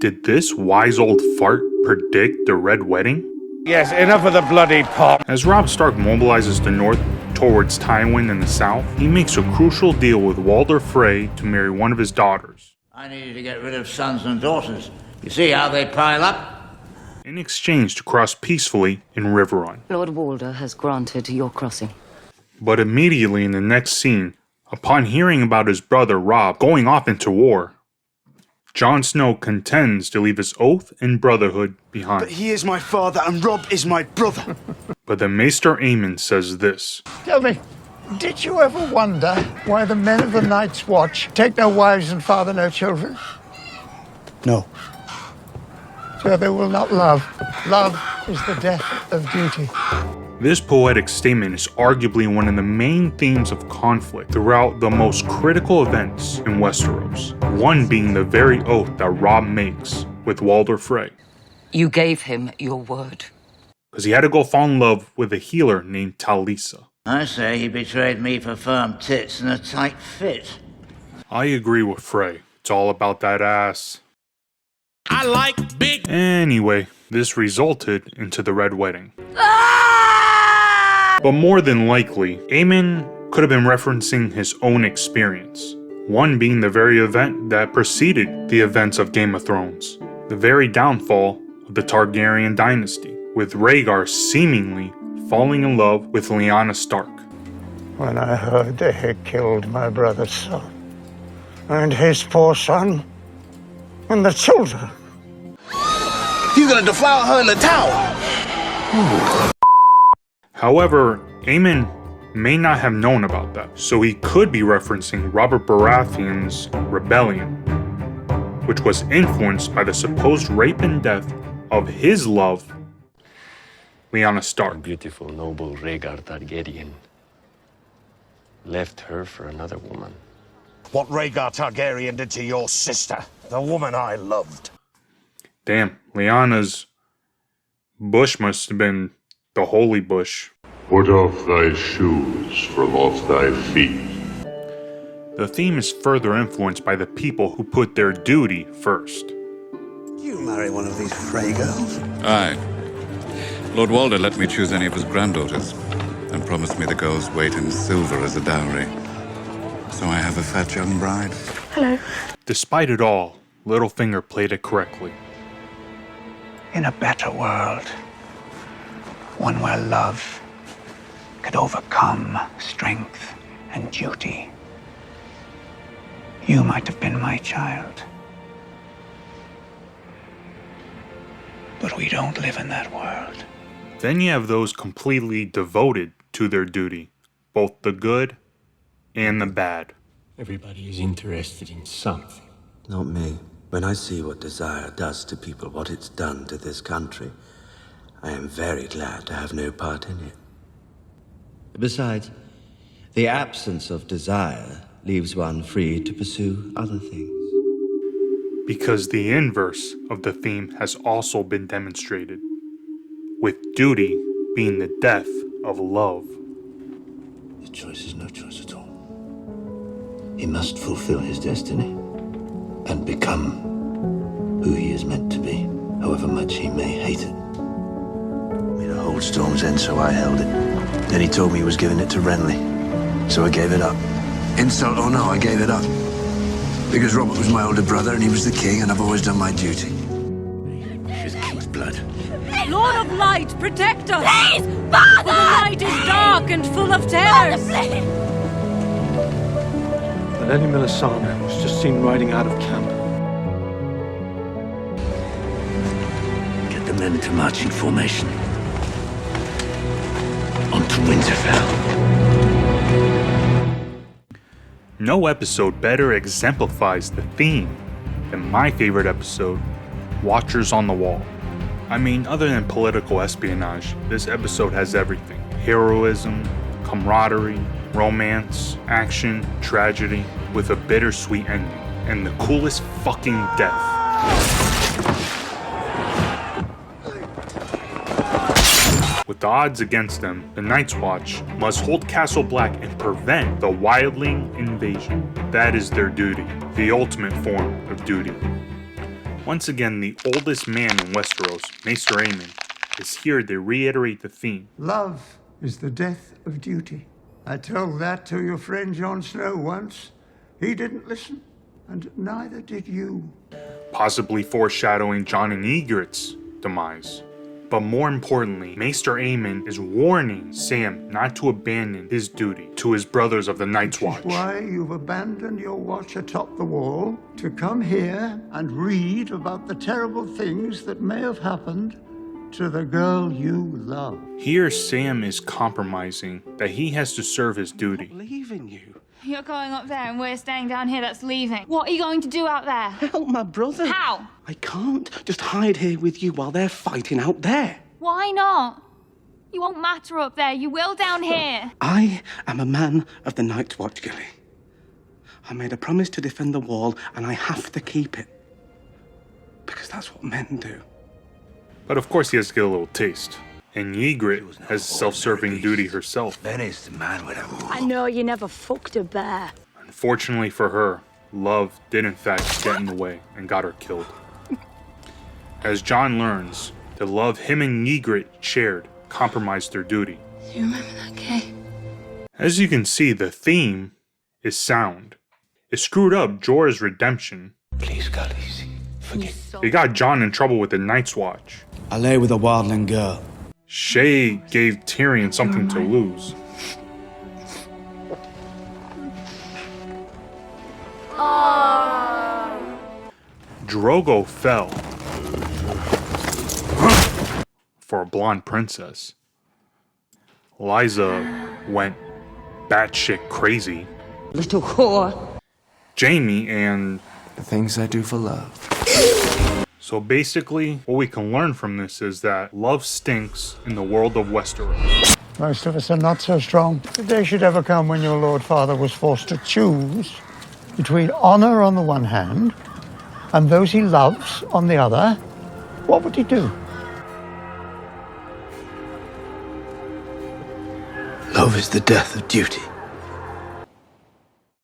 Did this wise old fart predict the Red Wedding? Yes, enough of the bloody pot. As Robb Stark mobilizes the north towards Tywin in the south, he makes a crucial deal with Walder Frey to marry one of his daughters. I needed to get rid of sons and daughters. You see how they pile up? In exchange to cross peacefully in Riverrun. Lord Walder has granted your crossing. But immediately in the next scene, upon hearing about his brother Robb going off into war, Jon Snow contends to leave his oath and brotherhood behind. But he is my father and Robb is my brother. But the Maester Amon says this. Tell me, did you ever wonder why the men of the Night's Watch take no wives and father no children? No. So they will not love. Love is the death of duty. This poetic statement is arguably one of the main themes of conflict throughout the most critical events in Westeros, one being the very oath that Robb makes with Walder Frey. You gave him your word. Because he had to go fall in love with a healer named Talisa. I say he betrayed me for firm tits and a tight fit. I agree with Frey. It's all about that ass. I like big... Anyway, this resulted into the Red Wedding. But more than likely, Amon could have been referencing his own experience. One being the very event that preceded the events of Game of Thrones. The very downfall of the Targaryen dynasty, with Rhaegar seemingly falling in love with Lyanna Stark. When I heard they had killed my brother's son, and his poor son, and the children. You're gonna defile her in the tower. However, Amon may not have known about that, so he could be referencing Robert Baratheon's rebellion, which was influenced by the supposed rape and death of his love, Lyanna Stark. Beautiful, noble Rhaegar Targaryen left her for another woman. What Rhaegar Targaryen did to your sister, the woman I loved. Damn, Lyanna's bush must have been the holy bush. Put off thy shoes from off thy feet. The theme is further influenced by the people who put their duty first. You marry one of these Frey girls? Aye. Lord Walder let me choose any of his granddaughters and promised me the girl's weight in silver as a dowry. So I have a fat young bride. Hello. Despite it all, Littlefinger played it correctly. In a better world, one where love could overcome strength and duty, you might have been my child. But we don't live in that world. Then you have those completely devoted to their duty, both the good and the bad. Everybody is interested in something. Not me. When I see what desire does to people, what it's done to this country, I am very glad to have no part in it. Besides, the absence of desire leaves one free to pursue other things. Because the inverse of the theme has also been demonstrated, with duty being the death of love. His choice is no choice at all. He must fulfill his destiny and become who he is meant to be, however much he may hate it. Me to hold Storm's End, so I held it. Then he told me he was giving it to Renly, so I gave it up. Insult or no, I gave it up. Because Robert was my older brother and he was the king, and I've always done my duty. She's king's blood. Lord of Light, protect us! Please, Father! For the night is dark and full of terrors! Father, please! The Lady Melisandre was just seen riding out of camp. Get the men into marching formation. On to Winterfell. No episode better exemplifies the theme than my favorite episode, Watchers on the Wall. I mean, other than political espionage, this episode has everything. Heroism, camaraderie, romance, action, tragedy, with a bittersweet ending, and the coolest fucking death. With the odds against them, the Night's Watch must hold Castle Black and prevent the wildling invasion. That is their duty, the ultimate form of duty. Once again, the oldest man in Westeros, Maester Amon, is here to reiterate the theme. Love is the death of duty. I told that to your friend Jon Snow once. He didn't listen, and neither did you. Possibly foreshadowing Jon and Ygritte's demise. But more importantly, Maester Amon is warning Sam not to abandon his duty to his brothers of the Night's Watch. Which is why you've abandoned your watch atop the wall to come here and read about the terrible things that may have happened to the girl you love. Here, Sam is compromising that he has to serve his duty. Leaving you. You're going up there and we're staying down here, that's leaving. What are you going to do out there? Help my brother. How? I can't just hide here with you while they're fighting out there. Why not? You won't matter up there, you will down here. I am a man of the Night's Watch, Gilly. I made a promise to defend the wall, and I have to keep it. Because that's what men do. But of course he has to get a little taste. And Ygritte has self-serving duty herself. Benny's the man with a... I know you never fucked a bear. Unfortunately for her, love did in fact get in the way and got her killed. As Jon learns, the love him and Ygritte shared compromised their duty. Do you remember that game? As you can see, the theme is sound. It screwed up Jorah's redemption. Please, Khaleesi, forgive me. It got Jon in trouble with the Night's Watch. I lay with a wildling girl. Shay gave Tyrion something to lose. Drogo fell for a blonde princess. Liza went batshit crazy. Little whore. Jaime and... The things I do for love. So basically, what we can learn from this is that love stinks in the world of Westeros. Most of us are not so strong. The day should ever come when your Lord Father was forced to choose between honor on the one hand and those he loves on the other. What would he do? Love is the death of duty.